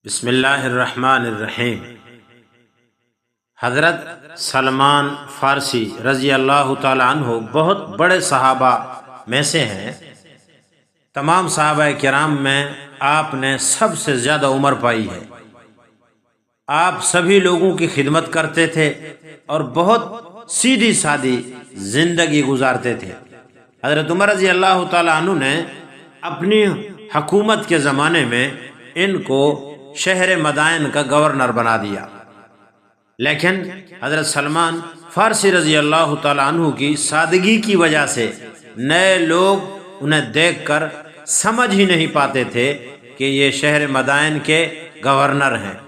بسم اللہ الرحمن الرحیم۔ حضرت سلمان فارسی رضی اللہ تعالی عنہ بہت بڑے صحابہ میں سے ہیں۔ تمام صحابہ کرام میں آپ نے سب سے زیادہ عمر پائی ہے۔ آپ سبھی لوگوں کی خدمت کرتے تھے اور بہت سیدھی سادی زندگی گزارتے تھے۔ حضرت عمر رضی اللہ تعالی عنہ نے اپنی حکومت کے زمانے میں ان کو شہر مدائن کا گورنر بنا دیا، لیکن حضرت سلمان فارسی رضی اللہ تعالی عنہ کی سادگی کی وجہ سے نئے لوگ انہیں دیکھ کر سمجھ ہی نہیں پاتے تھے کہ یہ شہر مدائن کے گورنر ہیں،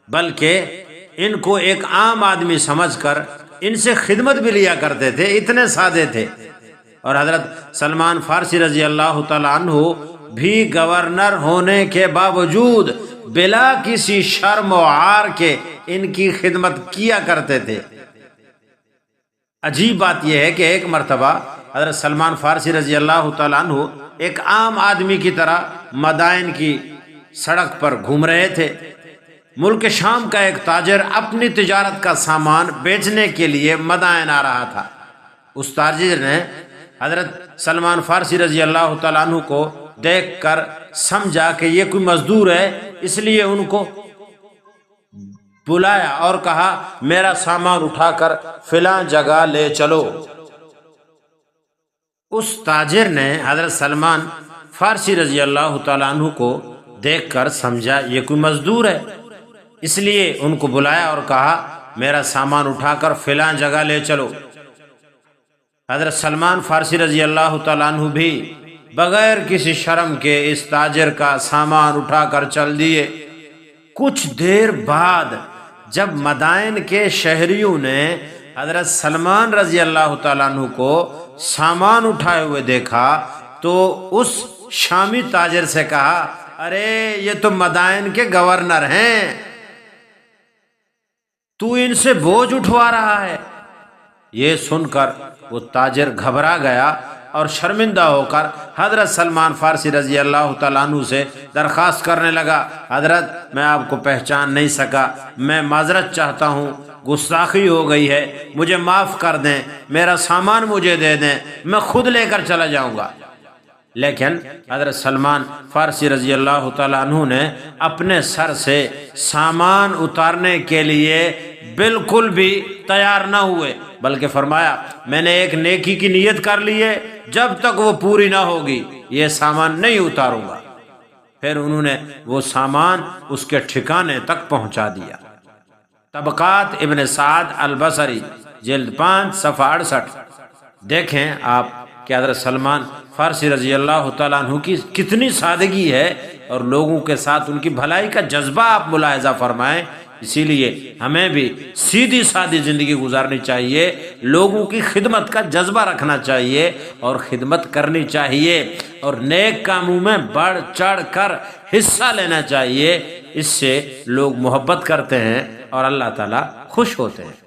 بلکہ ان کو ایک عام آدمی سمجھ کر ان سے خدمت بھی لیا کرتے تھے، اتنے سادے تھے۔ اور حضرت سلمان فارسی رضی اللہ تعالی عنہ بھی گورنر ہونے کے باوجود بلا کسی شرم و عار کے ان کی خدمت کیا کرتے تھے۔ عجیب بات یہ ہے کہ ایک مرتبہ حضرت سلمان فارسی رضی اللہ تعالیٰ عنہ ایک عام آدمی کی طرح مدائن کی سڑک پر گھوم رہے تھے۔ ملک شام کا ایک تاجر اپنی تجارت کا سامان بیچنے کے لیے مدائن آ رہا تھا۔ اس تاجر نے حضرت سلمان فارسی رضی اللہ تعالیٰ عنہ کو دیکھ کر سمجھا کہ یہ کوئی مزدور ہے، اس لیے ان کو بلایا اور کہا میرا سامان اٹھا کر فلاں جگہ لے چلو۔ اس تاجر نے حضرت سلمان فارسی رضی اللہ تعالیٰ عنہ کو دیکھ کر سمجھا یہ کوئی مزدور ہے، اس لیے ان کو بلایا اور کہا میرا سامان اٹھا کر فلاں جگہ لے چلو۔ حضرت سلمان فارسی رضی اللہ تعالیٰ عنہ بھی بغیر کسی شرم کے اس تاجر کا سامان اٹھا کر چل دیے۔ کچھ دیر بعد جب مدائن کے شہریوں نے حضرت سلمان رضی اللہ تعالیٰ عنہ کو سامان اٹھائے ہوئے دیکھا تو اس شامی تاجر سے کہا ارے یہ تو مدائن کے گورنر ہیں، تو ان سے بوجھ اٹھوا رہا ہے۔ یہ سن کر وہ تاجر گھبرا گیا اور شرمندہ ہو کر حضرت سلمان فارسی رضی اللہ تعالیٰ عنہ سے درخواست کرنے لگا حضرت میں آپ کو پہچان نہیں سکا، میں معذرت چاہتا ہوں، گستاخی ہو گئی ہے، مجھے معاف کر دیں، میرا سامان مجھے دے دیں، میں خود لے کر چلا جاؤں گا۔ لیکن حضرت سلمان فارسی رضی اللہ تعالیٰ عنہ نے اپنے سر سے سامان اتارنے کے لیے بالکل بھی تیار نہ ہوئے، بلکہ فرمایا میں نے ایک نیکی کی نیت کر لی ہے، جب تک وہ پوری نہ ہوگی یہ سامان نہیں اتاروں گا۔ پھر انہوں نے وہ سامان اس کے ٹھکانے تک پہنچا دیا۔ طبقات ابن سعد البصری جلد 5 صفحہ 68۔ دیکھیں آپ کہ حضرت سلمان فارسی رضی اللہ تعالیٰ عنہ کی کتنی سادگی ہے اور لوگوں کے ساتھ ان کی بھلائی کا جذبہ آپ ملاحظہ فرمائیں۔ اسی لیے ہمیں بھی سیدھی سادی زندگی گزارنی چاہیے، لوگوں کی خدمت کا جذبہ رکھنا چاہیے اور خدمت کرنی چاہیے اور نیک کاموں میں بڑھ چڑھ کر حصہ لینا چاہیے۔ اس سے لوگ محبت کرتے ہیں اور اللہ تعالیٰ خوش ہوتے ہیں۔